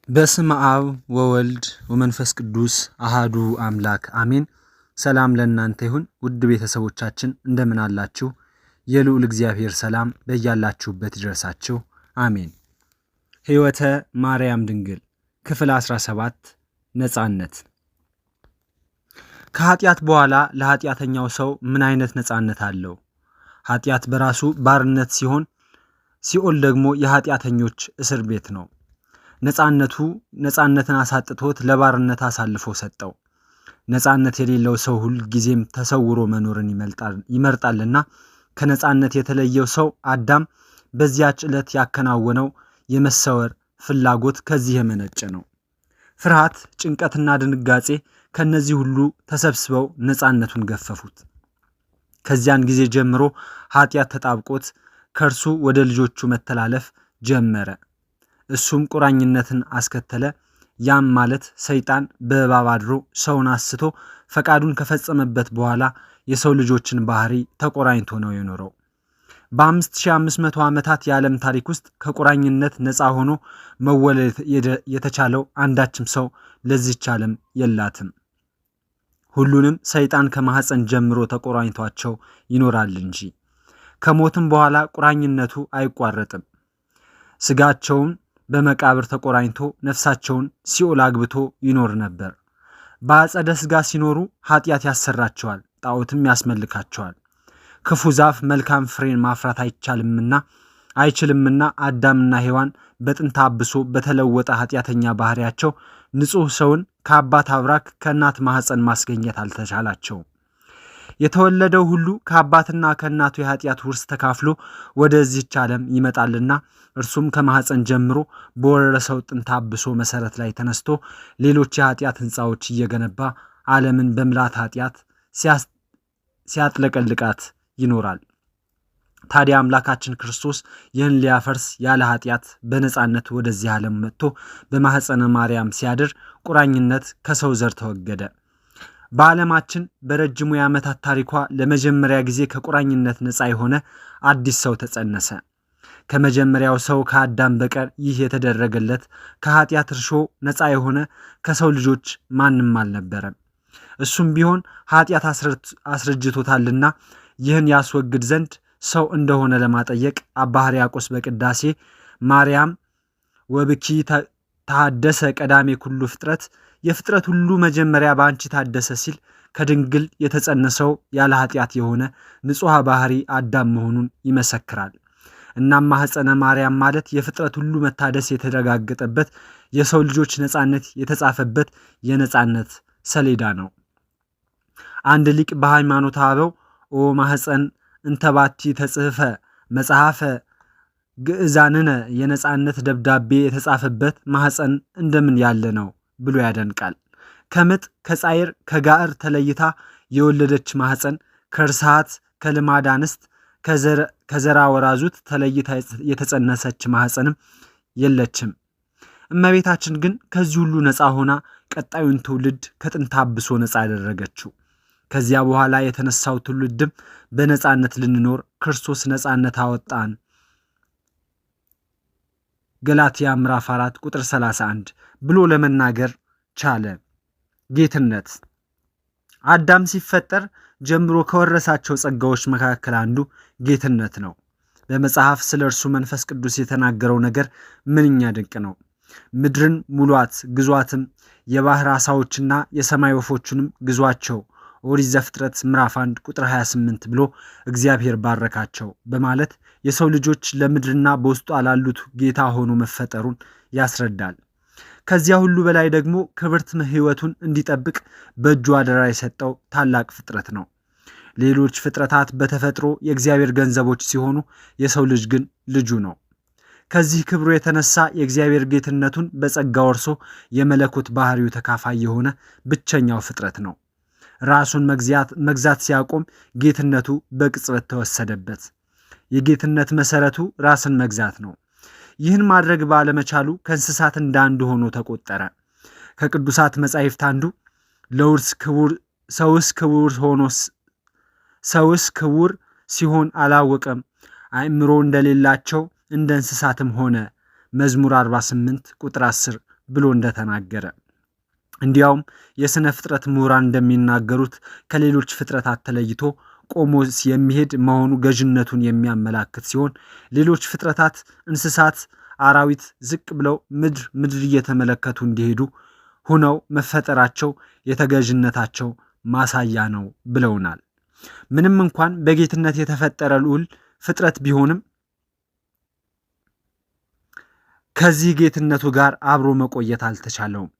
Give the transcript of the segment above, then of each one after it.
በስመ አብ ወወልድ ወመንፈስ ቅዱስ አሃዱ አምላክ አሜን። ሰላም ለእናንተ ይሁን ውድ ቤተሰቦቻችን እንደምን አላችሁ? የልዑል እግዚአብሔር ሰላም በያላችሁበት ይድረሳችሁ አሜን። ሕይወተ ማርያም ድንግል ክፍል 17 ነጻነት። ከኃጢአት በኋላ ለኃጢአተኛው ሰው ምን አይነት ነጻነት አለው? ኃጢአት በራሱ ባርነት ሲሆን ሲኦል ደግሞ የኃጢአተኞች እስር ቤት ነው። ነጻነትን አሳጥቶት ለባርነት አሳልፎ ሰጠው። ነጻነት የሌለው ሰው ሁል ጊዜም ተሰውሮ መኖርን ይመርጣልና ከነጻነት የተለየው ሰው አዳም በዚያች ዕለት ያከናወነው የመሰወር ፍላጎት ከዚህ የመነጨ ነው። ፍርሃት፣ ጭንቀትና ድንጋጼ ከነዚህ ሁሉ ተሰብስበው ነጻነቱን ገፈፉት። ከዚያን ጊዜ ጀምሮ ኃጢአት ተጣብቆት ከእርሱ ወደ ልጆቹ መተላለፍ ጀመረ። እሱም ቁራኝነትን አስከተለ። ያም ማለት ሰይጣን በእባብ አድሮ ሰውን አስቶ ፈቃዱን ከፈጸመበት በኋላ የሰው ልጆችን ባህሪ ተቆራኝቶ ነው የኖረው። በ5500 ዓመታት የዓለም ታሪክ ውስጥ ከቁራኝነት ነፃ ሆኖ መወለድ የተቻለው አንዳችም ሰው ለዚች ዓለም የላትም። ሁሉንም ሰይጣን ከማህፀን ጀምሮ ተቆራኝቷቸው ይኖራል እንጂ ከሞትም በኋላ ቁራኝነቱ አይቋረጥም። ስጋቸውን በመቃብር ተቆራኝቶ ነፍሳቸውን ሲኦል አግብቶ ይኖር ነበር። በአጸደ ስጋ ሲኖሩ ኃጢአት ያሰራቸዋል፣ ጣዖትም ያስመልካቸዋል። ክፉ ዛፍ መልካም ፍሬን ማፍራት አይችልምና አዳምና ሔዋን በጥንተ አብሶ በተለወጠ ኃጢአተኛ ባህሪያቸው ንጹሕ ሰውን ከአባት አብራክ ከእናት ማህፀን ማስገኘት አልተቻላቸውም። የተወለደው ሁሉ ከአባትና ከእናቱ የኃጢአት ውርስ ተካፍሎ ወደዚህች ዓለም ይመጣልና እርሱም ከማህፀን ጀምሮ በወረሰው ጥንተ አብሶ መሰረት ላይ ተነስቶ ሌሎች የኃጢአት ህንፃዎች እየገነባ ዓለምን በምልዓተ ኃጢአት ሲያጥለቀልቃት ይኖራል። ታዲያ አምላካችን ክርስቶስ ይህን ሊያፈርስ ያለ ኃጢአት በነፃነት ወደዚህ ዓለም መጥቶ በማህፀነ ማርያም ሲያድር ቁራኝነት ከሰው ዘር ተወገደ። በዓለማችን በረጅሙ የዓመታት ታሪኳ ለመጀመሪያ ጊዜ ከቁራኝነት ነፃ የሆነ አዲስ ሰው ተጸነሰ። ከመጀመሪያው ሰው ከአዳም በቀር ይህ የተደረገለት ከኃጢአት እርሾ ነፃ የሆነ ከሰው ልጆች ማንም አልነበረም። እሱም ቢሆን ኃጢአት አስረጅቶታልና ይህን ያስወግድ ዘንድ ሰው እንደሆነ ለማጠየቅ አባ ሕርያቆስ በቅዳሴ ማርያም ወብኪ ተሐደሰ ቀዳሜ ኩሉ ፍጥረት፣ የፍጥረት ሁሉ መጀመሪያ በአንቺ ታደሰ ሲል ከድንግል የተጸነሰው ያለ ኃጢአት የሆነ ንጹሐ ባህሪ አዳም መሆኑን ይመሰክራል። እናም ማኅፀነ ማርያም ማለት የፍጥረት ሁሉ መታደስ የተረጋገጠበት የሰው ልጆች ነጻነት የተጻፈበት የነጻነት ሰሌዳ ነው። አንድ ሊቅ በሃይማኖተ አበው ኦ ማኅፀን እንተባቲ ተጽሕፈ መጽሐፈ ግዕዛንነ፣ የነጻነት ደብዳቤ የተጻፈበት ማኅፀን እንደምን ያለ ነው ብሎ ያደንቃል። ከምጥ ከጻይር ከጋዕር ተለይታ የወለደች ማኅፀን፣ ከርሳት ከልማድ አንስት ከዘራ ወራዙት ተለይታ የተጸነሰች ማኅፀንም የለችም። እመቤታችን ግን ከዚህ ሁሉ ነፃ ሆና ቀጣዩን ትውልድ ከጥንተ አብሶ ነፃ ያደረገችው። ከዚያ በኋላ የተነሳው ትውልድም በነፃነት ልንኖር ክርስቶስ ነፃነት አወጣን ገላትያ ምዕራፍ 4 ቁጥር 31 ብሎ ለመናገር ቻለ። ጌትነት አዳም ሲፈጠር ጀምሮ ከወረሳቸው ጸጋዎች መካከል አንዱ ጌትነት ነው። በመጽሐፍ ስለ እርሱ መንፈስ ቅዱስ የተናገረው ነገር ምንኛ ድንቅ ነው። ምድርን ሙሏት ግዟትም፣ የባህር ዓሣዎችና የሰማይ ወፎቹንም ግዟቸው፣ ኦሪት ዘፍጥረት ምዕራፍ 1 ቁጥር 28 ብሎ እግዚአብሔር ባረካቸው በማለት የሰው ልጆች ለምድርና በውስጧ ላሉት ጌታ ሆኖ መፈጠሩን ያስረዳል። ከዚያ ሁሉ በላይ ደግሞ ክብርት ሕይወቱን እንዲጠብቅ በእጁ አደራ የሰጠው ታላቅ ፍጥረት ነው። ሌሎች ፍጥረታት በተፈጥሮ የእግዚአብሔር ገንዘቦች ሲሆኑ የሰው ልጅ ግን ልጁ ነው። ከዚህ ክብሩ የተነሳ የእግዚአብሔር ጌትነቱን በጸጋ ወርሶ የመለኮት ባህሪው ተካፋይ የሆነ ብቸኛው ፍጥረት ነው። ራሱን መግዛት ሲያቆም ጌትነቱ በቅጽበት ተወሰደበት። የጌትነት መሰረቱ ራስን መግዛት ነው። ይህን ማድረግ ባለመቻሉ ከእንስሳት እንዳንዱ ሆኖ ተቆጠረ። ከቅዱሳት መጻሕፍት አንዱ ሰውስ ክቡር ሲሆን አላወቀም፣ አእምሮ እንደሌላቸው እንደ እንስሳትም ሆነ መዝሙር 48 ቁጥር 10 ብሎ እንደተናገረ እንዲያውም የሥነ ፍጥረት ምሁራን እንደሚናገሩት ከሌሎች ፍጥረታት ተለይቶ ቆሞ የሚሄድ መሆኑ ገዥነቱን የሚያመላክት ሲሆን ሌሎች ፍጥረታት እንስሳት፣ አራዊት ዝቅ ብለው ምድር እየተመለከቱ እንዲሄዱ ሆነው መፈጠራቸው የተገዥነታቸው ማሳያ ነው ብለውናል። ምንም እንኳን በጌትነት የተፈጠረ ልዑል ፍጥረት ቢሆንም ከዚህ ጌትነቱ ጋር አብሮ መቆየት አልተቻለውም።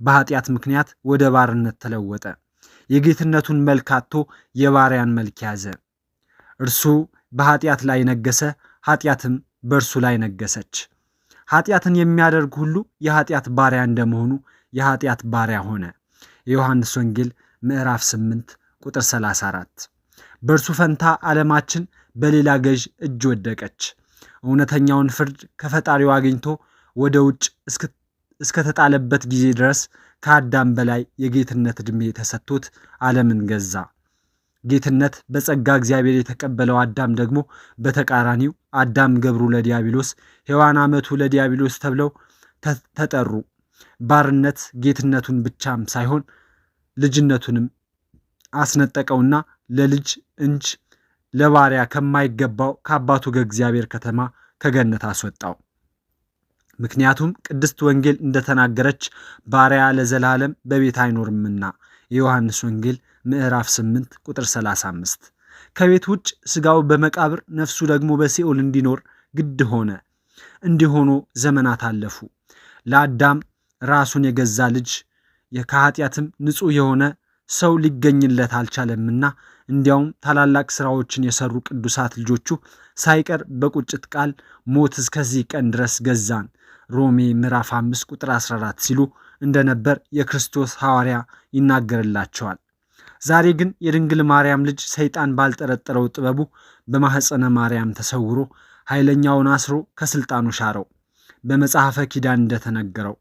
በኃጢአት ምክንያት ወደ ባርነት ተለወጠ። የጌትነቱን መልክ አጥቶ የባሪያን መልክ ያዘ። እርሱ በኃጢአት ላይ ነገሰ፣ ኃጢአትም በእርሱ ላይ ነገሰች። ኃጢአትን የሚያደርግ ሁሉ የኃጢአት ባሪያ እንደመሆኑ የኃጢአት ባሪያ ሆነ። የዮሐንስ ወንጌል ምዕራፍ 8 ቁጥር 34። በእርሱ ፈንታ ዓለማችን በሌላ ገዥ እጅ ወደቀች። እውነተኛውን ፍርድ ከፈጣሪው አግኝቶ ወደ ውጭ እስከተጣለበት ጊዜ ድረስ ከአዳም በላይ የጌትነት ዕድሜ ተሰጥቶት ዓለምን ገዛ። ጌትነት በጸጋ እግዚአብሔር የተቀበለው አዳም ደግሞ በተቃራኒው አዳም ገብሩ ለዲያብሎስ፣ ሔዋን አመቱ ለዲያብሎስ ተብለው ተጠሩ። ባርነት ጌትነቱን ብቻም ሳይሆን ልጅነቱንም አስነጠቀውና ለልጅ እንጂ ለባሪያ ከማይገባው ከአባቱ ከእግዚአብሔር ከተማ ከገነት አስወጣው። ምክንያቱም ቅድስት ወንጌል እንደተናገረች ባሪያ ለዘላለም በቤት አይኖርምና የዮሐንስ ወንጌል ምዕራፍ 8 ቁጥር 35። ከቤት ውጭ ስጋው በመቃብር ነፍሱ ደግሞ በሲኦል እንዲኖር ግድ ሆነ። እንዲሆኑ ዘመናት አለፉ። ለአዳም ራሱን የገዛ ልጅ ከኃጢአትም ንጹሕ የሆነ ሰው ሊገኝለት አልቻለምና እንዲያውም ታላላቅ ስራዎችን የሰሩ ቅዱሳት ልጆቹ ሳይቀር በቁጭት ቃል ሞት እስከዚህ ቀን ድረስ ገዛን ሮሜ ምዕራፍ 5 ቁጥር 14 ሲሉ እንደነበር የክርስቶስ ሐዋርያ ይናገርላቸዋል። ዛሬ ግን የድንግል ማርያም ልጅ ሰይጣን ባልጠረጠረው ጥበቡ በማኅፀነ ማርያም ተሰውሮ ኃይለኛውን አስሮ ከስልጣኑ ሻረው። በመጽሐፈ ኪዳን እንደተነገረው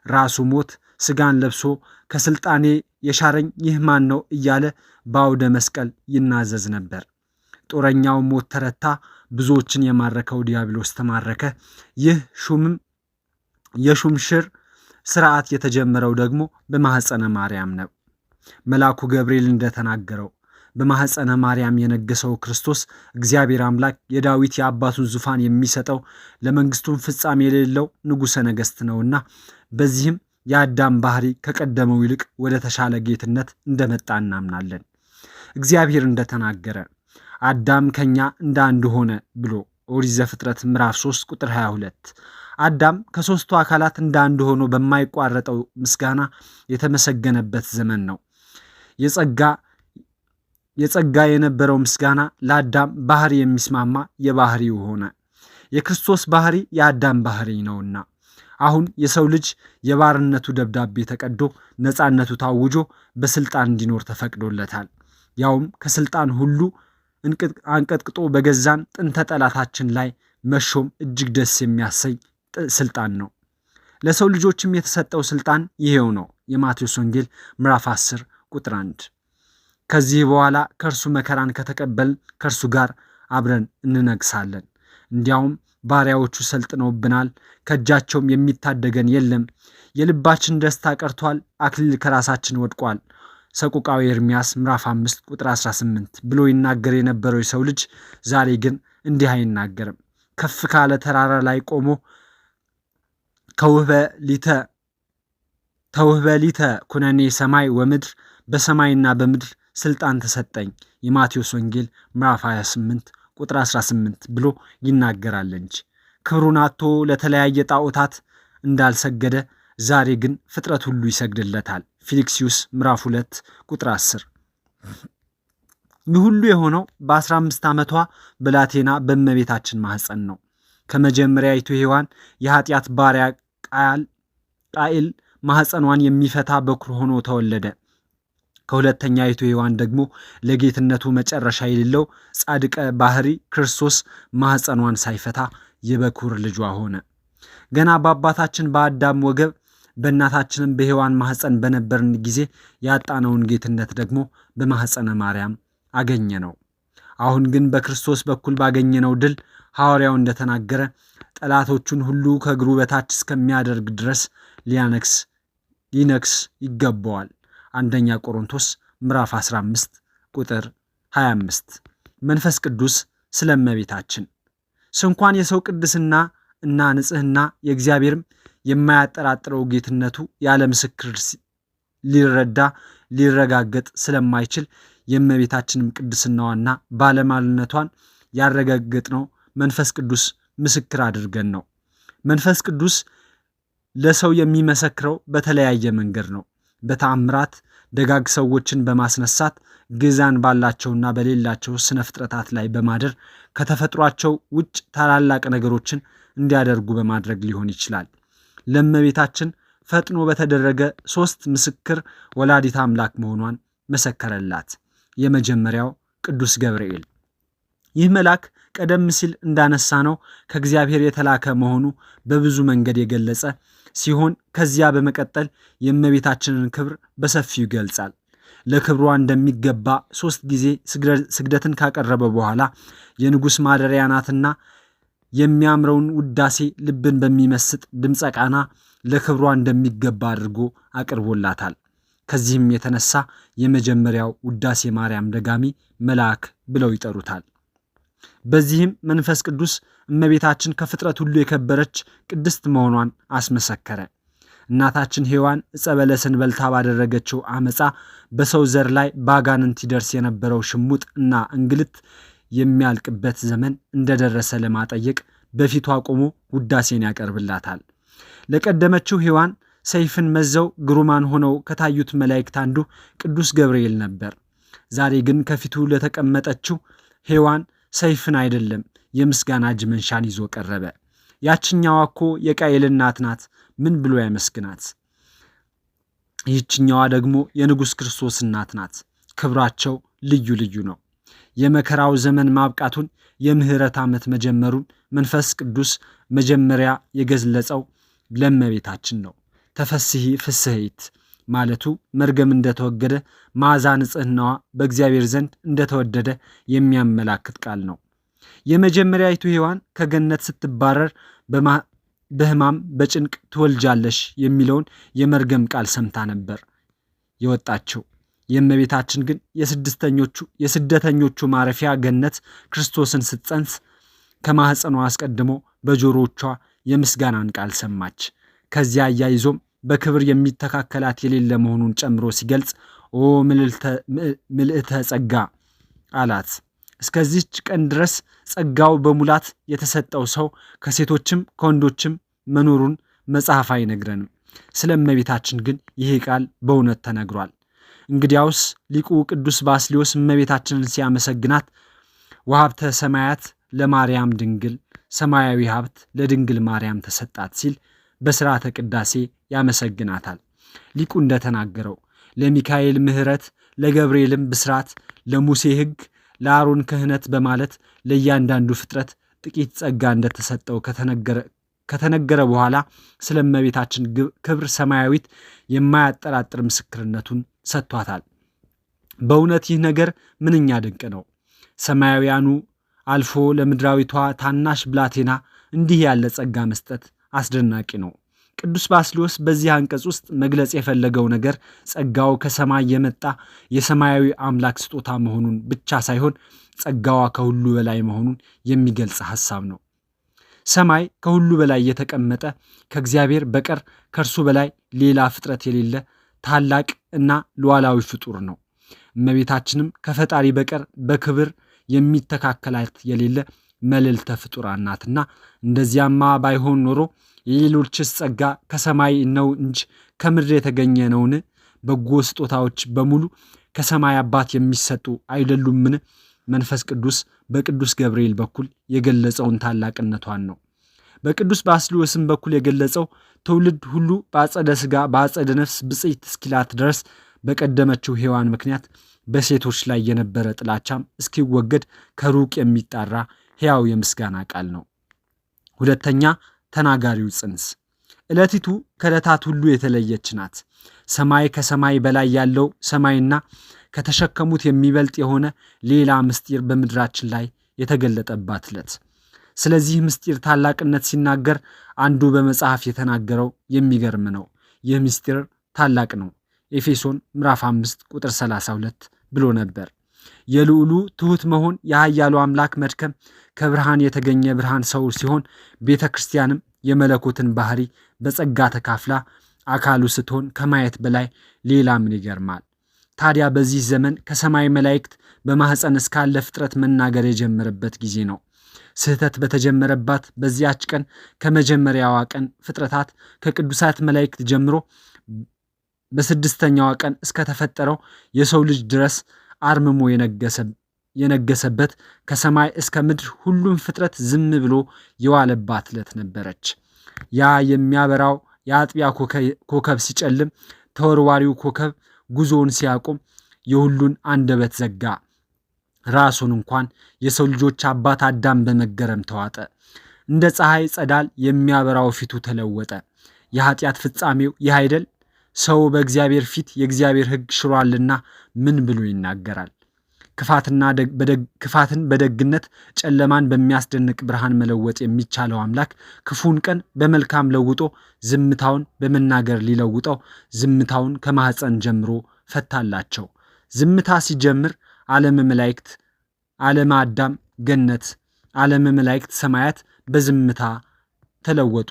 ራሱ ሞት ስጋን ለብሶ ከስልጣኔ የሻረኝ ይህ ማን ነው እያለ በአውደ መስቀል ይናዘዝ ነበር። ጦረኛው ሞት ተረታ፣ ብዙዎችን የማረከው ዲያብሎስ ተማረከ። ይህ የሹምሽር ስርዓት የተጀመረው ደግሞ በማኅፀነ ማርያም ነው። መልአኩ ገብርኤል እንደተናገረው በማኅፀነ ማርያም የነገሰው ክርስቶስ እግዚአብሔር አምላክ የዳዊት የአባቱን ዙፋን የሚሰጠው ለመንግስቱም ፍጻሜ የሌለው ንጉሠ ነገሥት ነውና በዚህም የአዳም ባህሪ ከቀደመው ይልቅ ወደ ተሻለ ጌትነት እንደመጣ እናምናለን። እግዚአብሔር እንደተናገረ አዳም ከኛ እንደ አንዱ ሆነ ብሎ ኦሪት ዘፍጥረት ምዕራፍ 3 ቁጥር 22። አዳም ከሦስቱ አካላት እንደ አንዱ ሆኖ በማይቋረጠው ምስጋና የተመሰገነበት ዘመን ነው። የጸጋ የነበረው ምስጋና ለአዳም ባህሪ የሚስማማ የባህሪው ሆነ። የክርስቶስ ባህሪ የአዳም ባህሪ ነውና አሁን የሰው ልጅ የባርነቱ ደብዳቤ ተቀዶ ነፃነቱ ታውጆ በስልጣን እንዲኖር ተፈቅዶለታል። ያውም ከስልጣን ሁሉ አንቀጥቅጦ በገዛን ጥንተ ጠላታችን ላይ መሾም እጅግ ደስ የሚያሰኝ ስልጣን ነው። ለሰው ልጆችም የተሰጠው ስልጣን ይሄው ነው። የማቴዎስ ወንጌል ምዕራፍ 10 ቁጥር 1። ከዚህ በኋላ ከእርሱ መከራን ከተቀበልን ከእርሱ ጋር አብረን እንነግሳለን። እንዲያውም ባሪያዎቹ ሰልጥነውብናል፣ ከእጃቸውም የሚታደገን የለም። የልባችን ደስታ ቀርቷል፣ አክሊል ከራሳችን ወድቋል። ሰቆቃዊ ኤርምያስ ምዕራፍ 5 ቁጥር 18 ብሎ ይናገር የነበረው የሰው ልጅ ዛሬ ግን እንዲህ አይናገርም። ከፍ ካለ ተራራ ላይ ቆሞ ተውህበ ሊተ ኩነኔ ሰማይ ወምድር፣ በሰማይና በምድር ስልጣን ተሰጠኝ የማቴዎስ ወንጌል ምዕራፍ 28 ቁጥር 18 ብሎ ይናገራል እንጂ ክብሩን አጥቶ ለተለያየ ጣዖታት እንዳልሰገደ ዛሬ ግን ፍጥረት ሁሉ ይሰግድለታል። ፊልክስዩስ ምዕራፍ 2 ቁጥር 10። ይህ ሁሉ የሆነው በ15 ዓመቷ ብላቴና በእመቤታችን ማኅፀን ነው። ከመጀመሪያይቱ ሔዋን የኃጢአት ባሪያ ቃኤል ማኅፀኗን የሚፈታ በኩር ሆኖ ተወለደ። ከሁለተኛይቱ ሔዋን ደግሞ ለጌትነቱ መጨረሻ የሌለው ጻድቀ ባህሪ ክርስቶስ ማኅፀኗን ሳይፈታ የበኩር ልጇ ሆነ። ገና በአባታችን በአዳም ወገብ በእናታችንም በሔዋን ማኅፀን በነበርን ጊዜ ያጣነውን ጌትነት ደግሞ በማኅፀነ ማርያም አገኘ ነው። አሁን ግን በክርስቶስ በኩል ባገኘነው ድል ሐዋርያው እንደተናገረ ጠላቶቹን ሁሉ ከእግሩ በታች እስከሚያደርግ ድረስ ሊነክስ ይገባዋል። አንደኛ ቆሮንቶስ ምዕራፍ 15 ቁጥር 25። መንፈስ ቅዱስ ስለ እመቤታችን ስንኳን የሰው ቅድስና እና ንጽህና የእግዚአብሔርም የማያጠራጥረው ጌትነቱ ያለ ምስክር ሊረጋገጥ ስለማይችል የእመቤታችንም ቅድስናዋና ባለሟልነቷን ያረጋገጥነው መንፈስ ቅዱስ ምስክር አድርገን ነው። መንፈስ ቅዱስ ለሰው የሚመሰክረው በተለያየ መንገድ ነው። በተአምራት ደጋግ ሰዎችን በማስነሳት ግዛን ባላቸውና በሌላቸው ስነ ፍጥረታት ላይ በማደር ከተፈጥሯቸው ውጭ ታላላቅ ነገሮችን እንዲያደርጉ በማድረግ ሊሆን ይችላል። ለእመቤታችን ፈጥኖ በተደረገ 3 ምስክር ወላዲት አምላክ መሆኗን መሰከረላት። የመጀመሪያው ቅዱስ ገብርኤል። ይህ መልአክ ቀደም ሲል እንዳነሳ ነው ከእግዚአብሔር የተላከ መሆኑ በብዙ መንገድ የገለጸ ሲሆን ከዚያ በመቀጠል የእመቤታችንን ክብር በሰፊው ይገልጻል። ለክብሯ እንደሚገባ 3 ጊዜ ስግደትን ካቀረበ በኋላ የንጉሥ ማደሪያ ናትና የሚያምረውን ውዳሴ ልብን በሚመስጥ ድምፀ ቃና ለክብሯ እንደሚገባ አድርጎ አቅርቦላታል። ከዚህም የተነሳ የመጀመሪያው ውዳሴ ማርያም ደጋሚ መልአክ ብለው ይጠሩታል። በዚህም መንፈስ ቅዱስ እመቤታችን ከፍጥረት ሁሉ የከበረች ቅድስት መሆኗን አስመሰከረ። እናታችን ሔዋን ዕፀ በለስን በልታ ባደረገችው አመፃ በሰው ዘር ላይ በአጋንንት ይደርስ የነበረው ሽሙጥ እና እንግልት የሚያልቅበት ዘመን እንደደረሰ ለማጠየቅ በፊቷ ቆሞ ውዳሴን ያቀርብላታል። ለቀደመችው ሔዋን ሰይፍን መዘው ግሩማን ሆነው ከታዩት መላእክት አንዱ ቅዱስ ገብርኤል ነበር። ዛሬ ግን ከፊቱ ለተቀመጠችው ሔዋን ሰይፍን አይደለም የምስጋና እጅ መንሻን ይዞ ቀረበ። ያችኛዋ እኮ የቃየል እናት ናት፣ ምን ብሎ ያመስግናት? ይህችኛዋ ደግሞ የንጉሥ ክርስቶስ እናት ናት። ክብራቸው ልዩ ልዩ ነው። የመከራው ዘመን ማብቃቱን የምህረት ዓመት መጀመሩን መንፈስ ቅዱስ መጀመሪያ የገለጸው ለእመቤታችን ነው። ተፈስሒ ፍስሕት ማለቱ መርገም እንደተወገደ መዓዛ ንጽሕናዋ በእግዚአብሔር ዘንድ እንደተወደደ የሚያመላክት ቃል ነው። የመጀመሪያይቱ ሔዋን ከገነት ስትባረር በሕማም በጭንቅ ትወልጃለሽ የሚለውን የመርገም ቃል ሰምታ ነበር የወጣችው። የእመቤታችን ግን የስደተኞቹ ማረፊያ ገነት ክርስቶስን ስትጸንስ ከማኅፀኗ አስቀድሞ በጆሮቿ የምስጋናን ቃል ሰማች። ከዚያ አያይዞም በክብር የሚተካከላት የሌለ መሆኑን ጨምሮ ሲገልጽ ኦ ምልዕተ ጸጋ አላት። እስከዚች ቀን ድረስ ጸጋው በሙላት የተሰጠው ሰው ከሴቶችም ከወንዶችም መኖሩን መጽሐፍ አይነግረንም። ስለ እመቤታችን ግን ይህ ቃል በእውነት ተነግሯል። እንግዲያውስ ሊቁ ቅዱስ ባስልዮስ እመቤታችንን ሲያመሰግናት ወሀብተ ሰማያት ለማርያም ድንግል ሰማያዊ ሀብት ለድንግል ማርያም ተሰጣት ሲል በሥርዓተ ቅዳሴ ያመሰግናታል። ሊቁ እንደተናገረው ለሚካኤል ምሕረት፣ ለገብርኤልም ብስራት፣ ለሙሴ ሕግ፣ ለአሮን ክህነት በማለት ለእያንዳንዱ ፍጥረት ጥቂት ጸጋ እንደተሰጠው ከተነገረ በኋላ ስለ እመቤታችን ክብር ሰማያዊት የማያጠራጥር ምስክርነቱን ሰጥቷታል። በእውነት ይህ ነገር ምንኛ ድንቅ ነው! ሰማያውያኑ አልፎ ለምድራዊቷ ታናሽ ብላቴና እንዲህ ያለ ጸጋ መስጠት አስደናቂ ነው። ቅዱስ ባስልዮስ በዚህ አንቀጽ ውስጥ መግለጽ የፈለገው ነገር ጸጋው ከሰማይ የመጣ የሰማያዊ አምላክ ስጦታ መሆኑን ብቻ ሳይሆን ጸጋዋ ከሁሉ በላይ መሆኑን የሚገልጽ ሐሳብ ነው። ሰማይ ከሁሉ በላይ የተቀመጠ ከእግዚአብሔር በቀር ከእርሱ በላይ ሌላ ፍጥረት የሌለ ታላቅ እና ሉዓላዊ ፍጡር ነው። እመቤታችንም ከፈጣሪ በቀር በክብር የሚተካከላት የሌለ መልዕልተ ፍጡራን ናትና እንደዚያማ ባይሆን ኖሮ የሌሎችስ ጸጋ ከሰማይ ነው እንጂ ከምድር የተገኘ ነውን? በጎ ስጦታዎች በሙሉ ከሰማይ አባት የሚሰጡ አይደሉምን? መንፈስ ቅዱስ በቅዱስ ገብርኤል በኩል የገለጸውን ታላቅነቷን ነው። በቅዱስ ባስልዮስም በኩል የገለጸው ትውልድ ሁሉ በአጸደ ሥጋ በአጸደ ነፍስ ብፅዕት እስኪላት ድረስ በቀደመችው ሔዋን ምክንያት በሴቶች ላይ የነበረ ጥላቻም እስኪወገድ ከሩቅ የሚጣራ ሕያው የምስጋና ቃል ነው። ሁለተኛ፣ ተናጋሪው ጽንስ። ዕለቲቱ ከዕለታት ሁሉ የተለየች ናት። ሰማይ ከሰማይ በላይ ያለው ሰማይና ከተሸከሙት የሚበልጥ የሆነ ሌላ ምስጢር በምድራችን ላይ የተገለጠባት ዕለት። ስለዚህ ምስጢር ታላቅነት ሲናገር አንዱ በመጽሐፍ የተናገረው የሚገርም ነው። ይህ ምስጢር ታላቅ ነው። ኤፌሶን ምዕራፍ 5 ቁጥር 32 ብሎ ነበር። የልዑሉ ትሑት መሆን የኃያሉ አምላክ መድከም ከብርሃን የተገኘ ብርሃን ሰው ሲሆን ቤተ ክርስቲያንም የመለኮትን ባህሪ በጸጋ ተካፍላ አካሉ ስትሆን ከማየት በላይ ሌላ ምን ይገርማል? ታዲያ በዚህ ዘመን ከሰማይ መላእክት በማኅፀን እስካለ ፍጥረት መናገር የጀመረበት ጊዜ ነው። ስህተት በተጀመረባት በዚያች ቀን ከመጀመሪያዋ ቀን ፍጥረታት ከቅዱሳት መላእክት ጀምሮ በስድስተኛዋ ቀን እስከተፈጠረው የሰው ልጅ ድረስ አርምሞ የነገሰበት ከሰማይ እስከ ምድር ሁሉም ፍጥረት ዝም ብሎ የዋለባት ዕለት ነበረች። ያ የሚያበራው የአጥቢያ ኮከብ ሲጨልም፣ ተወርዋሪው ኮከብ ጉዞውን ሲያቆም የሁሉን አንደበት ዘጋ። ራሱን እንኳን የሰው ልጆች አባት አዳም በመገረም ተዋጠ። እንደ ፀሐይ ጸዳል የሚያበራው ፊቱ ተለወጠ። የኃጢአት ፍጻሜው ይህ አይደል? ሰው በእግዚአብሔር ፊት የእግዚአብሔር ሕግ ሽሯልና ምን ብሎ ይናገራል? ክፋትን በደግነት ጨለማን በሚያስደንቅ ብርሃን መለወጥ የሚቻለው አምላክ ክፉን ቀን በመልካም ለውጦ ዝምታውን በመናገር ሊለውጠው ዝምታውን ከማኅፀን ጀምሮ ፈታላቸው። ዝምታ ሲጀምር ዓለመ መላእክት፣ ዓለመ አዳም ገነት፣ ዓለመ መላእክት ሰማያት በዝምታ ተለወጡ።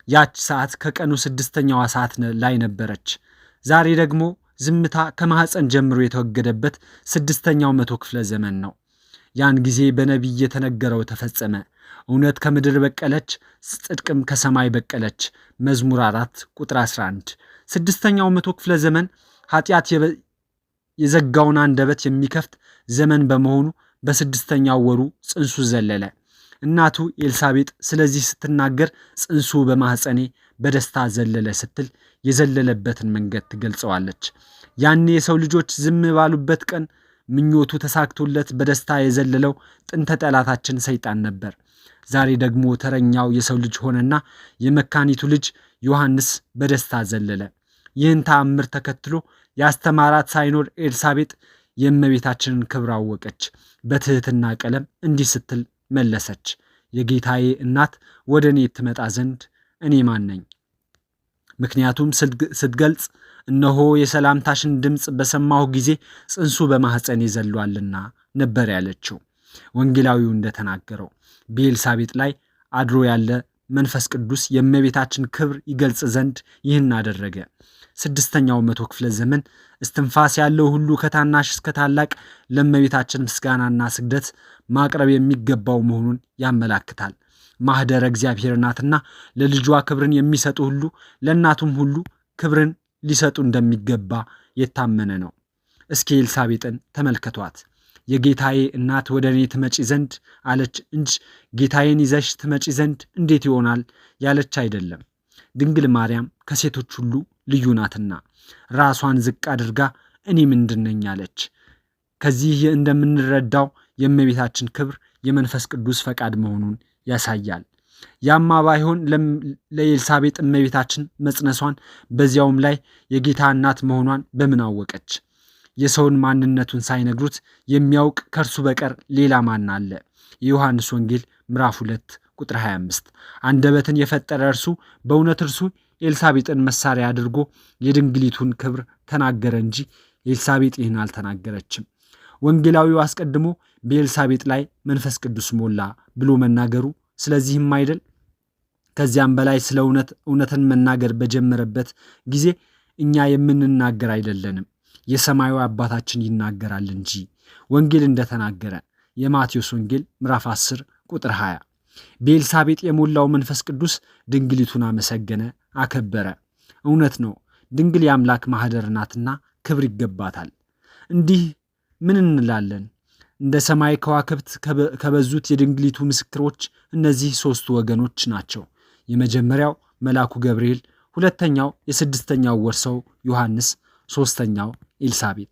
ያች ሰዓት ከቀኑ 6ኛዋ ሰዓት ላይ ነበረች። ዛሬ ደግሞ ዝምታ ከማኅፀን ጀምሮ የተወገደበት 6ኛው መቶ ክፍለ ዘመን ነው። ያን ጊዜ በነቢይ የተነገረው ተፈጸመ። እውነት ከምድር በቀለች፣ ጽድቅም ከሰማይ በቀለች። መዝሙር 4 ቁጥር 11። 6ኛው መቶ ክፍለ ዘመን ኃጢአት የዘጋውን አንደበት የሚከፍት ዘመን በመሆኑ በ6ኛው ወሩ ጽንሱ ዘለለ። እናቱ ኤልሳቤጥ ስለዚህ ስትናገር ጽንሱ በማኅፀኔ በደስታ ዘለለ ስትል የዘለለበትን መንገድ ትገልጸዋለች። ያኔ የሰው ልጆች ዝም ባሉበት ቀን ምኞቱ ተሳክቶለት በደስታ የዘለለው ጥንተ ጠላታችን ሰይጣን ነበር። ዛሬ ደግሞ ተረኛው የሰው ልጅ ሆነና የመካኒቱ ልጅ ዮሐንስ በደስታ ዘለለ። ይህን ተአምር ተከትሎ ያስተማራት ሳይኖር ኤልሳቤጥ የእመቤታችንን ክብር አወቀች። በትሕትና ቀለም እንዲህ ስትል መለሰች። የጌታዬ እናት ወደ እኔ ትመጣ ዘንድ እኔ ማን ነኝ? ምክንያቱም ስትገልጽ እነሆ የሰላምታሽን ድምፅ በሰማሁ ጊዜ ጽንሱ በማኅፀኔ ዘሏልና ነበር ያለችው። ወንጌላዊው እንደተናገረው በኤልሳቤጥ ላይ አድሮ ያለ መንፈስ ቅዱስ የእመቤታችን ክብር ይገልጽ ዘንድ ይህን አደረገ። 6ኛው መቶ ክፍለ ዘመን እስትንፋስ ያለው ሁሉ ከታናሽ እስከ ታላቅ ለእመቤታችን ምስጋናና ስግደት ማቅረብ የሚገባው መሆኑን ያመላክታል። ማኅደረ እግዚአብሔር ናትና ለልጇ ክብርን የሚሰጡ ሁሉ ለእናቱም ሁሉ ክብርን ሊሰጡ እንደሚገባ የታመነ ነው። እስኪ ኤልሳቤጥን ተመልከቷት። የጌታዬ እናት ወደ እኔ ትመጪ ዘንድ አለች እንጂ ጌታዬን ይዘሽ ትመጪ ዘንድ እንዴት ይሆናል ያለች አይደለም። ድንግል ማርያም ከሴቶች ሁሉ ልዩ ናትና ራሷን ዝቅ አድርጋ እኔ ምንድን ነኝ አለች። ከዚህ እንደምንረዳው የእመቤታችን ክብር የመንፈስ ቅዱስ ፈቃድ መሆኑን ያሳያል። ያማ ባይሆን ለኤልሳቤጥ እመቤታችን መጽነሷን በዚያውም ላይ የጌታ እናት መሆኗን በምን አወቀች? የሰውን ማንነቱን ሳይነግሩት የሚያውቅ ከእርሱ በቀር ሌላ ማን አለ? የዮሐንስ ወንጌል ምዕራፍ 2 ቁጥር 25። አንደበትን የፈጠረ እርሱ በእውነት እርሱ ኤልሳቤጥን መሳሪያ አድርጎ የድንግሊቱን ክብር ተናገረ እንጂ ኤልሳቤጥ ይህን አልተናገረችም። ወንጌላዊው አስቀድሞ በኤልሳቤጥ ላይ መንፈስ ቅዱስ ሞላ ብሎ መናገሩ ስለዚህም አይደል? ከዚያም በላይ ስለ እውነትን መናገር በጀመረበት ጊዜ እኛ የምንናገር አይደለንም፣ የሰማዩ አባታችን ይናገራል እንጂ። ወንጌል እንደተናገረ የማቴዎስ ወንጌል ምዕራፍ 10 ቁጥር 20። በኤልሳቤጥ የሞላው መንፈስ ቅዱስ ድንግሊቱን አመሰገነ፣ አከበረ። እውነት ነው፣ ድንግል የአምላክ ማኅደር ናትና ክብር ይገባታል። እንዲህ ምን እንላለን? እንደ ሰማይ ከዋክብት ከበዙት የድንግሊቱ ምስክሮች እነዚህ 3 ወገኖች ናቸው። የመጀመሪያው መልአኩ ገብርኤል፣ ሁለተኛው የ6ኛው ወር ሰው ዮሐንስ፣ 3ኛው ኤልሳቤጥ።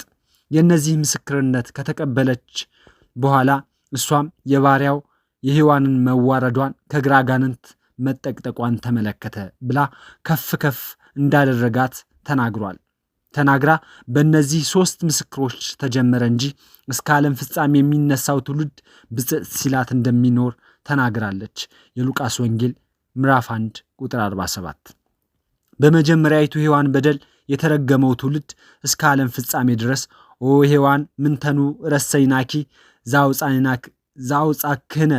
የእነዚህ ምስክርነት ከተቀበለች በኋላ እሷም የባሪያው የሔዋንን መዋረዷን ከግራ አጋንንት መጠቅጠቋን ተመለከተ ብላ ከፍ ከፍ እንዳደረጋት ተናግራ በእነዚህ 3 ምስክሮች ተጀመረ እንጂ እስከ ዓለም ፍጻሜ የሚነሳው ትውልድ ብፅዕት ሲላት እንደሚኖር ተናግራለች። የሉቃስ ወንጌል ምዕራፍ 1 ቁጥር 47። በመጀመሪያይቱ ሔዋን በደል የተረገመው ትውልድ እስከ ዓለም ፍጻሜ ድረስ ኦ ሔዋን ምንተኑ ረሰይናኪ ዛውጻክህነ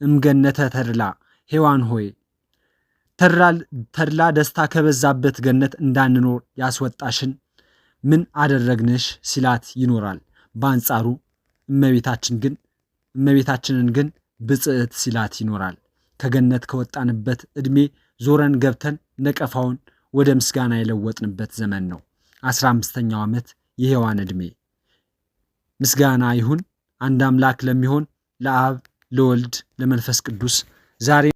እምገነተ ተድላ ሔዋን ሆይ ተድላ ደስታ ከበዛበት ገነት እንዳንኖር ያስወጣሽን ምን አደረግንሽ ሲላት ይኖራል። በአንጻሩ እመቤታችንን ግን ብጽዕት ሲላት ይኖራል። ከገነት ከወጣንበት ዕድሜ ዞረን ገብተን ነቀፋውን ወደ ምስጋና የለወጥንበት ዘመን ነው 15ኛው ዓመት የሔዋን ዕድሜ። ምስጋና ይሁን አንድ አምላክ ለሚሆን ለአብ ለወልድ ለመንፈስ ቅዱስ ዛሬ